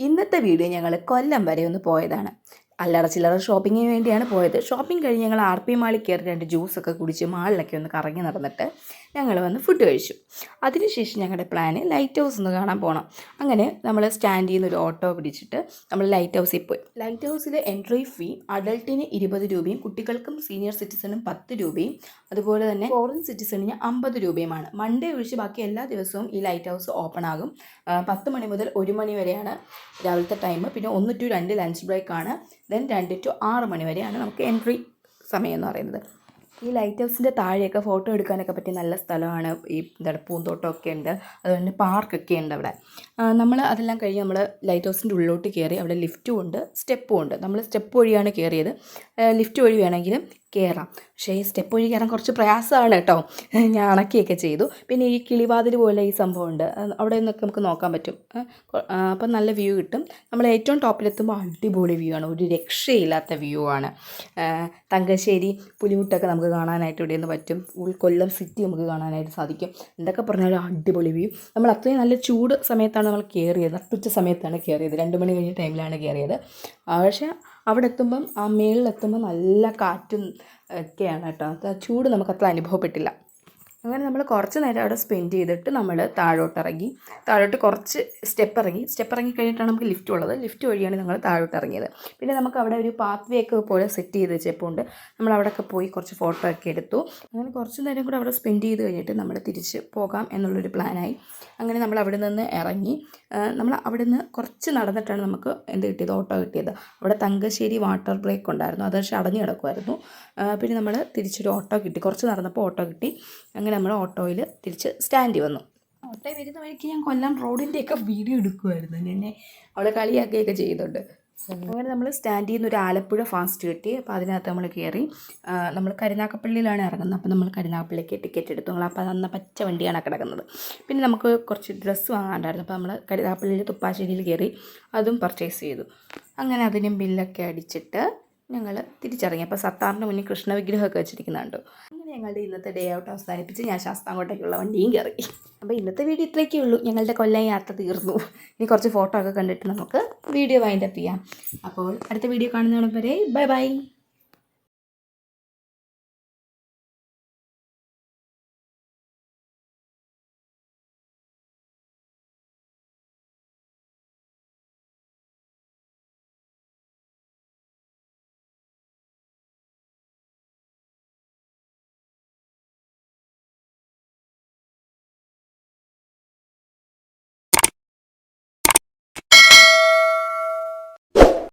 ഇന്നത്തെ വീഡിയോ ഞങ്ങൾ കൊല്ലം വരെ ഒന്ന് പോയതാണ്. അല്ലറ ചില്ലറ ഷോപ്പിങ്ങിന് വേണ്ടിയാണ് പോയത്. ഷോപ്പിംഗ് കഴിഞ്ഞ് ഞങ്ങൾ RP മാളിൽ കയറി 2 ജ്യൂസൊക്കെ കുടിച്ച് മാളിലൊക്കെ ഒന്ന് കറങ്ങി നടന്നിട്ട് ഞങ്ങൾ വന്ന് ഫുഡ് കഴിച്ചു. അതിനുശേഷം ഞങ്ങളുടെ പ്ലാന് ലൈറ്റ് ഹൗസ് ഒന്ന് കാണാൻ പോകണം. അങ്ങനെ നമ്മൾ സ്റ്റാൻഡിൽ നിന്ന് ഒരു ഓട്ടോ പിടിച്ചിട്ട് നമ്മൾ ലൈറ്റ് ഹൗസിൽ പോയി. ലൈറ്റ് ഹൗസിൽ എൻട്രി ഫീ അഡൾട്ടിന് 20 രൂപയും കുട്ടികൾക്കും സീനിയർ സിറ്റിസണും 10 രൂപയും അതുപോലെ തന്നെ ഫോറിൻ സിറ്റിസണിന് 50 രൂപയുമാണ്. മൺഡേ ഒഴിച്ച് ബാക്കി എല്ലാ ദിവസവും ഈ ലൈറ്റ് ഹൗസ് ഓപ്പൺ ആകും. 10 മണി മുതൽ 1 മണി വരെയാണ് രാവിലത്തെ ടൈം. പിന്നെ 1 to 2 ലഞ്ച് ബ്രേക്കാണ്. ദെൻ 2 to 6 മണി വരെയാണ് നമുക്ക് എൻട്രി സമയം എന്ന് പറയുന്നത്. ഈ ലൈറ്റ് ഹൗസിൻ്റെ താഴെയൊക്കെ ഫോട്ടോ എടുക്കാനൊക്കെ പറ്റിയ നല്ല സ്ഥലമാണ്. ഈ പൂന്തോട്ടമൊക്കെ ഉണ്ട്, അതുപോലെ പാർക്കൊക്കെ ഉണ്ട് അവിടെ. നമ്മൾ അതെല്ലാം കഴിഞ്ഞ് നമ്മൾ ലൈറ്റ് ഹൗസിൻ്റെ ഉള്ളിലോട്ട് കയറി. അവിടെ ലിഫ്റ്റും ഉണ്ട്, സ്റ്റെപ്പും ഉണ്ട്. നമ്മൾ സ്റ്റെപ്പ് വഴിയാണ് കയറിയത്. ലിഫ്റ്റ് വഴി വേണമെങ്കിലും കയറാം. പക്ഷേ ഈ സ്റ്റെപ്പ് വഴി കയറാൻ കുറച്ച് പ്രയാസമാണ് കേട്ടോ. ഞാൻ അണക്കിയൊക്കെ ചെയ്തു. പിന്നെ ഈ കിളിവാതിൽ പോലെ ഈ സംഭവമുണ്ട്, അവിടെ നിന്നൊക്കെ നമുക്ക് നോക്കാൻ പറ്റും. അപ്പം നല്ല വ്യൂ കിട്ടും. നമ്മൾ ഏറ്റവും ടോപ്പിലെത്തുമ്പോൾ അടിപൊളി വ്യൂ ആണ്, ഒരു രക്ഷയില്ലാത്ത വ്യൂ ആണ്. തങ്കശ്ശേരി പുലിമുട്ടൊക്കെ നമുക്ക് കാണാനായിട്ട് ഇവിടെ നിന്ന് പറ്റും. കൊല്ലം സിറ്റി നമുക്ക് കാണാനായിട്ട് സാധിക്കും. എന്തൊക്കെ പറഞ്ഞാലും അടിപൊളി വ്യൂ. നമ്മൾ അത്രയും നല്ല ചൂട് സമയത്താണ് നമ്മൾ കയറിയത്, നട്ടുച്ച സമയത്താണ് കയറിയത്. 2 മണി കഴിഞ്ഞ ടൈമിലാണ് കയറിയത്. പക്ഷേ അവിടെ എത്തുമ്പം ആ മേളിലെത്തുമ്പോൾ നല്ല കാറ്റും ഒക്കെയാണ് കേട്ടോ. ചൂട് നമുക്കത്ര അനുഭവപ്പെട്ടില്ല. അങ്ങനെ നമ്മൾ കുറച്ച് നേരം അവിടെ സ്പെൻഡ് ചെയ്തിട്ട് നമ്മൾ താഴോട്ട് കുറച്ച് സ്റ്റെപ്പ് ഇറങ്ങി കഴിഞ്ഞിട്ടാണ് നമുക്ക് ലിഫ്റ്റ് ഉള്ളത്. ലിഫ്റ്റ് വഴിയാണ് ഞങ്ങൾ താഴോട്ട് ഇറങ്ങിയത്. പിന്നെ നമുക്ക് അവിടെ ഒരു പാത്ത് വേ ഒക്കെ പോലെ സെറ്റ് ചെയ്ത് വെച്ചപ്പോണ്ട് നമ്മൾ അവിടെയൊക്കെ പോയി കുറച്ച് ഫോട്ടോ ഒക്കെ എടുത്തു. അങ്ങനെ കുറച്ച് നേരം കൂടെ അവിടെ സ്പെൻഡ് ചെയ്ത് കഴിഞ്ഞിട്ട് നമ്മൾ തിരിച്ച് പോകാം എന്നുള്ളൊരു പ്ലാനായി. അങ്ങനെ നമ്മൾ അവിടെ നിന്ന് ഇറങ്ങി. നമ്മൾ അവിടെ നിന്ന് കുറച്ച് നടന്നിട്ടാണ് നമുക്ക് ഓട്ടോ കിട്ടിയത്. അവിടെ തങ്കശ്ശേരി വാട്ടർ ബ്രേക്ക് ഉണ്ടായിരുന്നു, അത് പക്ഷേ അടഞ്ഞു കിടക്കുമായിരുന്നു. പിന്നെ നമ്മൾ തിരിച്ചൊരു ഓട്ടോ കിട്ടി. കുറച്ച് നടന്നപ്പോൾ ഓട്ടോ കിട്ടി. അങ്ങനെ നമ്മൾ ഓട്ടോയിൽ തിരിച്ച് സ്റ്റാൻഡിൽ വന്നു. ഓട്ടോ വരുന്ന വഴിക്ക് ഞാൻ കൊല്ലം റോഡിൻ്റെയൊക്കെ വീഡിയോ എടുക്കുമായിരുന്നു. എന്നെ അവളെ കളിയാക്കുകയൊക്കെ ചെയ്യുന്നുണ്ട്. അങ്ങനെ നമ്മൾ സ്റ്റാൻഡിൽ നിന്ന് ഒരു ആലപ്പുഴ ഫാസ്റ്റ് കിട്ടി. അപ്പോൾ അതിനകത്ത് നമ്മൾ കയറി. നമ്മൾ കരുനാഗപ്പള്ളിയിലാണ് ഇറങ്ങുന്നത്. അപ്പോൾ നമ്മൾ കരുനാഗപ്പള്ളിക്ക് ടിക്കറ്റ് എടുത്തു. അപ്പോൾ അന്ന് പച്ച വണ്ടിയാണ് കിടക്കുന്നത്. പിന്നെ നമുക്ക് കുറച്ച് ഡ്രസ്സ് വാങ്ങാണ്ടായിരുന്നു. അപ്പോൾ നമ്മൾ കരുനാഗപ്പള്ളിയിൽ തുപ്പാശ്ശേരിയിൽ കയറി അതും പർച്ചേസ് ചെയ്തു. അങ്ങനെ അതിനും ബില്ലൊക്കെ അടിച്ചിട്ട് ഞങ്ങൾ തിരിച്ചിറങ്ങി. അപ്പോൾ സത്താറിൻ്റെ മുന്നിൽ കൃഷ്ണ വിഗ്രഹമൊക്കെ വെച്ചിരിക്കുന്നുണ്ട്. അങ്ങനെ ഞങ്ങളുടെ ഇന്നത്തെ ഡേ ഔട്ട് അവസാനിപ്പിച്ച് ഞാൻ ശാസ്താംകോട്ടയ്ക്കുള്ള വണ്ടിയും കയറി. അപ്പോൾ ഇന്നത്തെ വീഡിയോ ഇത്രയൊക്കെ ഉള്ളൂ. ഞങ്ങളുടെ കൊല്ലം യാത്ര തീർന്നു. ഇനി കുറച്ച് ഫോട്ടോ ഒക്കെ കണ്ടിട്ട് നമുക്ക് വീഡിയോ വൈൻഡപ്പ് ചെയ്യാം. അപ്പോൾ അടുത്ത വീഡിയോ കാണുന്നവരെ ബൈ ബൈ.